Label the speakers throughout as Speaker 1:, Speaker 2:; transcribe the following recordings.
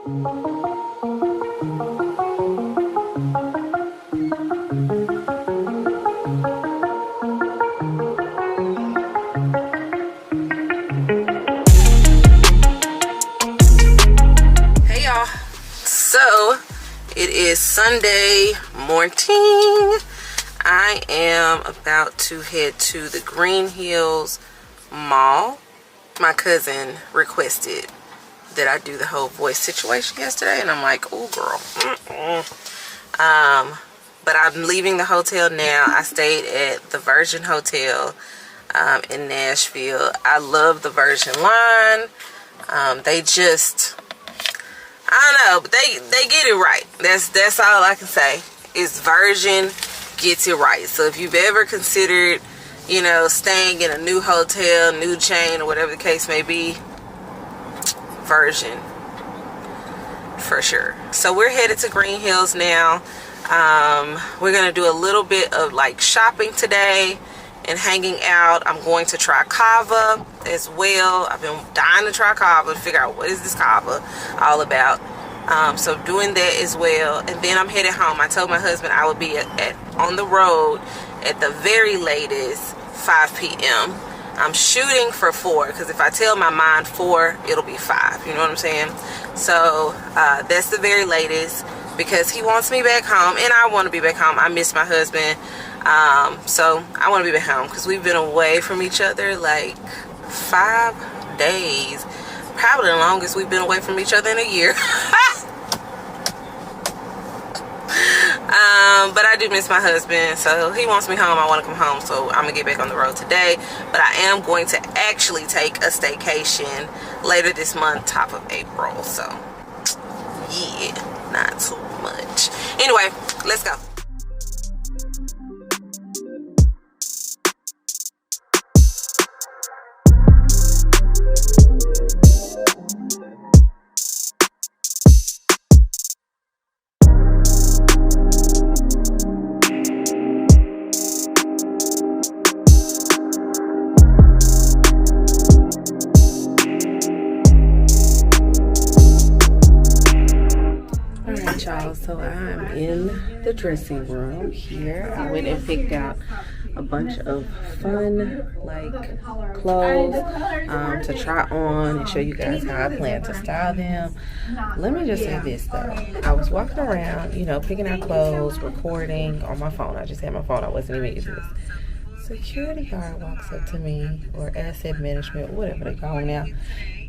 Speaker 1: Hey y'all, so it is Sunday morning. I am about to head to the Green Hills Mall. My cousin requested that I do the whole voice situation yesterday, and I'm like, oh girl. But I'm leaving the hotel now. I stayed at the Virgin Hotel in Nashville. I love the Virgin line. They just, I don't know, but they get it right. That's all I can say. Is Virgin gets it right. So if you've ever considered, you know, staying in a new hotel, new chain, or whatever the case may be, Virgin for sure. So we're headed to Green Hills now. We're gonna do a little bit of like shopping today and hanging out. I'm going to try Cava as well. I've been dying to try Cava to figure out what is this Cava all about. So doing that as well, and then I'm headed home. I told my husband I would be on the road at the very latest 5 p.m. I'm shooting for 4, because if I tell my mind 4, it'll be 5. You know what I'm saying? So that's the very latest, because he wants me back home, and I want to be back home. I miss my husband, so I want to be back home, because we've been away from each other like 5 days. Probably the longest we've been away from each other in a year. But I do miss my husband, so he wants me home. I want to come home, so I'm gonna get back on the road today. But I am going to actually take a staycation later this month, top of April. So yeah, not too much. Anyway, let's go. So I'm in the dressing room here. I went and picked out a bunch of fun like clothes to try on and show you guys how I plan to style them. Let me just say this though. I was walking around, you know, picking out clothes, recording on my phone. I just had my phone. I wasn't even using this. Security guard walks up to me, or asset management, whatever they call them now,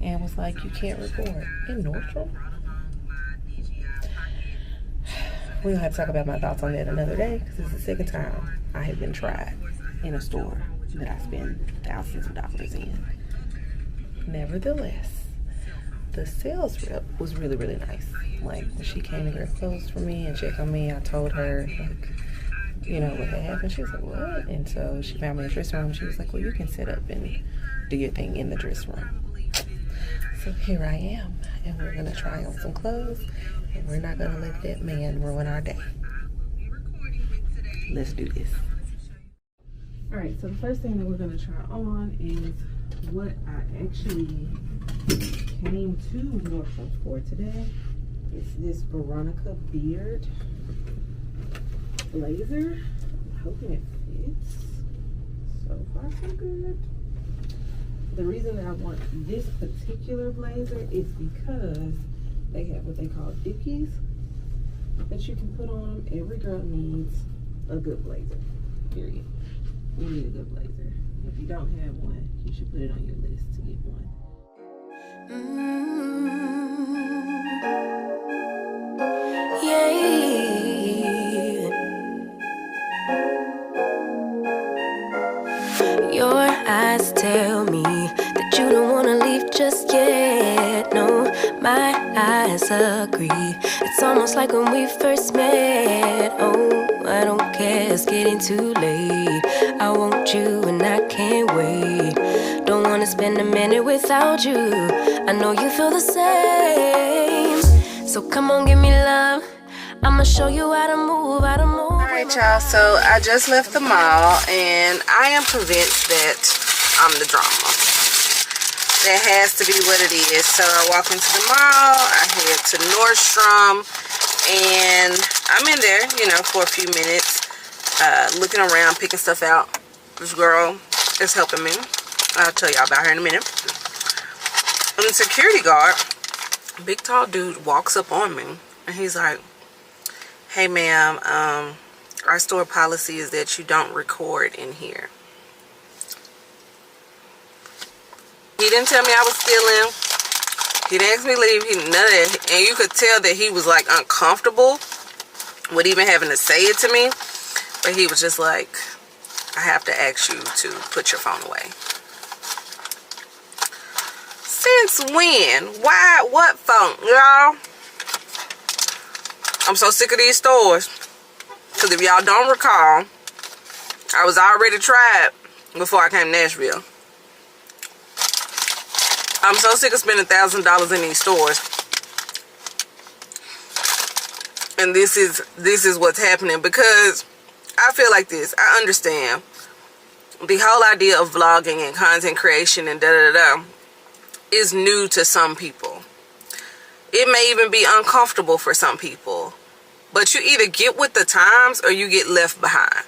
Speaker 1: and was like, "You can't record in Nordstrom." We'll have to talk about my thoughts on that another day, because it's the second time I have been tried in a store that I spend thousands of dollars in. Nevertheless, the sales rep was really, really nice. Like, when she came to grab clothes for me and check on me, I told her, like, you know, what had happened. She was like, what? And so she found me in the dressing room. She was like, well, you can sit up and do your thing in the dressing room. So here I am, and we're going to try on some clothes. And we're not gonna let that man ruin our day. Let's do this. Alright, so the first thing that we're gonna try on is what I actually came to Nordstrom for today. It's this Veronica beard blazer. I'm hoping it fits. So far so good. The reason that I want this particular blazer is because they have what they call dickies that you can put on them. Every girl needs a good blazer, period. You need a good blazer. If you don't have one, you should put it on your list to get one.
Speaker 2: Your eyes tell me that you don't wanna leave just yet. No, my eyes agree. It's almost like when we first met. Oh, I don't care, it's getting too late. I want you and I can't wait. Don't wanna spend a minute without you. I know you feel the same. So come on, give me love. I'ma show you how to move, how to move.
Speaker 1: Alright y'all, so I just left the mall and I am convinced that I'm the drama. That has to be what it is. So I walk into the mall, I head to Nordstrom, and I'm in there, you know, for a few minutes, looking around, picking stuff out. This girl is helping me. I'll tell y'all about her in a minute. And the security guard, big tall dude, walks up on me, and he's like, "Hey ma'am, our store policy is that you don't record in here." He didn't tell me I was stealing. He didn't ask me to leave. He none of that. And you could tell that he was like uncomfortable with even having to say it to me. But he was just like, "I have to ask you to put your phone away." Since when? Why? What phone? Y'all? I'm so sick of these stores. Because if y'all don't recall, I was already tried before I came to Nashville. I'm so sick of spending $1,000 in these stores. And this is what's happening, because I feel like this. I understand the whole idea of vlogging and content creation and da-da-da-da is new to some people. It may even be uncomfortable for some people. But you either get with the times or you get left behind.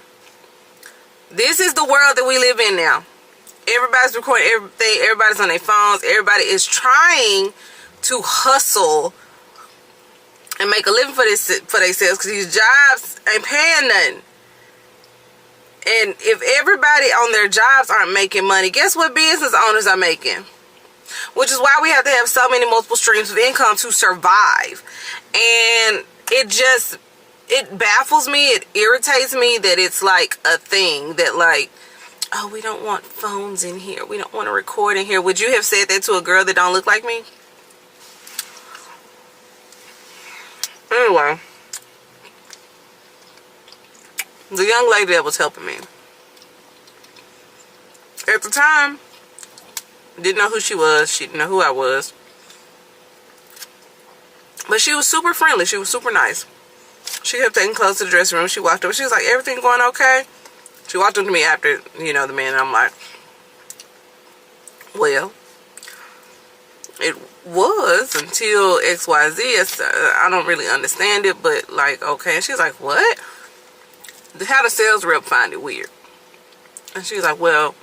Speaker 1: This is the world that we live in now. Everybody's recording everything. Everybody's on their phones. Everybody is trying to hustle and make a living for themselves, because these jobs ain't paying nothing. And if everybody on their jobs aren't making money, guess what business owners are making? Which is why we have to have so many multiple streams of income to survive. And it baffles me, it irritates me that it's like a thing that like, "Oh, we don't want phones in here, we don't want to record in here." Would you have said that to a girl that don't look like me? Anyway, the young lady that was helping me, at the time, didn't know who she was. She didn't know who I was. But she was super friendly. She was super nice. She kept taking clothes to the dressing room. She walked up. She was like, "Everything going okay?" She walked up to me after, you know, the man. And I'm like, "Well, it was until XYZ. I don't really understand it, but like, okay." And she's like, "What?" How the sales rep find it weird. And she's like, "Well,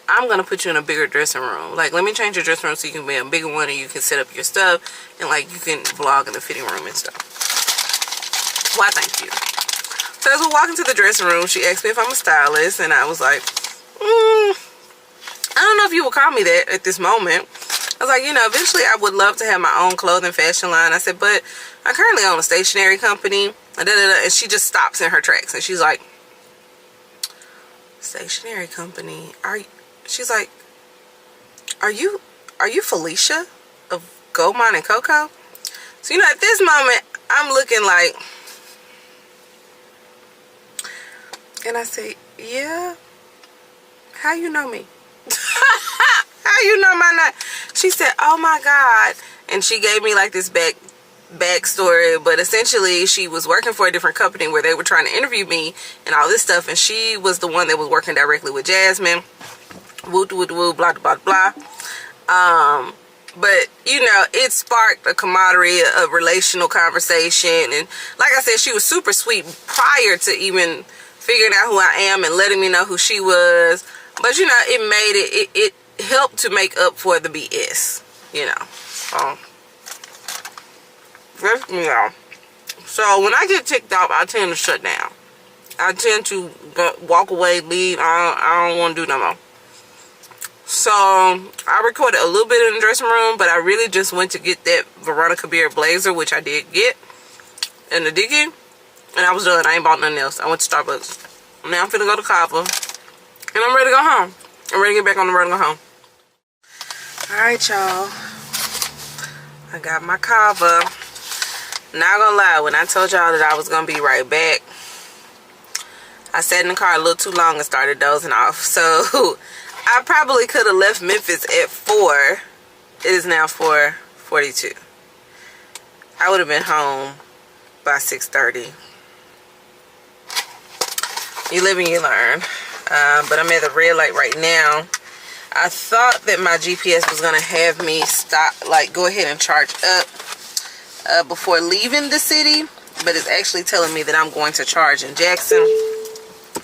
Speaker 1: I'm going to put you in a bigger dressing room. Like, let me change your dressing room so you can be a bigger one and you can set up your stuff. And, like, you can vlog in the fitting room and stuff." Why, thank you. So, as we're walking to the dressing room, she asked me if I'm a stylist. And I was like, I don't know if you would call me that at this moment. I was like, you know, eventually I would love to have my own clothing fashion line. I said, but I currently own a stationery company. And she just stops in her tracks. And she's like, "Stationery company? She's like, are you Felicia of Gold Mine and Cocoa?" So, you know, at this moment, I'm looking like, and I say, "Yeah, how you know me?" "How you know my name?" She said, "Oh my God." And she gave me like this backstory, but essentially she was working for a different company where they were trying to interview me and all this stuff, and she was the one that was working directly with Jasmine. Woo, woo, woo, blah, blah, blah. But, you know, it sparked a camaraderie, a relational conversation. And like I said, she was super sweet prior to even figuring out who I am and letting me know who she was. But, you know, it helped to make up for the BS, you know. So when I get ticked off, I tend to shut down. I tend to walk away, leave. I don't want to do no more. So I recorded a little bit in the dressing room, but I really just went to get that Veronica Beer blazer, which I did get in the Diggy, and I was done. I ain't bought nothing else. I went to Starbucks. Now I'm finna go to Cava, and I'm ready to go home. I'm ready to get back on the road and go home. Alright, y'all. I got my Cava. Not gonna lie, when I told y'all that I was gonna be right back, I sat in the car a little too long and started dozing off. So I probably could have left Memphis at 4. It is now 4:42. I would have been home by 6:30. You live and you learn. But I'm at the red light right now. I thought that my GPS was gonna have me stop, like go ahead and charge up. before leaving the city, but it's actually telling me that I'm going to charge in Jackson.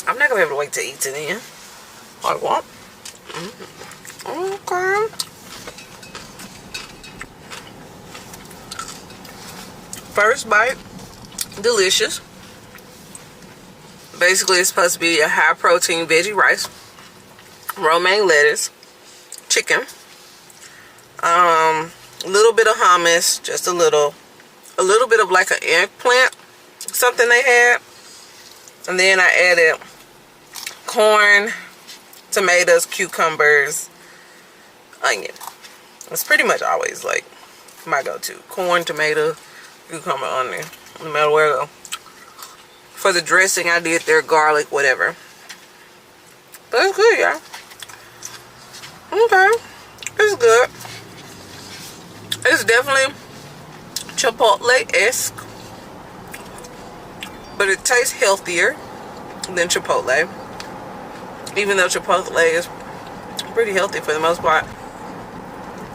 Speaker 1: I'm not gonna be able to wait to eat it in. Like what? Okay. First bite, delicious. Basically, it's supposed to be a high protein veggie rice, romaine lettuce, chicken, a little bit of hummus, just a little bit of like an eggplant, something they had, and then I added corn, tomatoes, cucumbers, onion. It's pretty much always like my go-to: corn, tomato, cucumber, onion, no matter where I go. For the dressing, I did their garlic, whatever. But it's good, y'all. Okay, it's good. It's definitely Chipotle-esque, but it tastes healthier than Chipotle. Even though Chipotle is pretty healthy for the most part,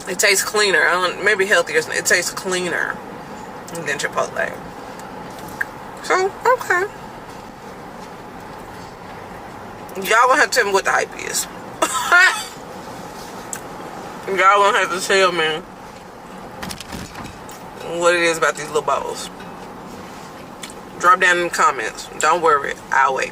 Speaker 1: it tastes cleaner. Maybe healthier. It tastes cleaner than Chipotle. So, okay. Y'all gonna have to tell me what the hype is. Y'all gonna have to tell me what it is about these little bowls. Drop down in the comments. Don't worry, I'll wait.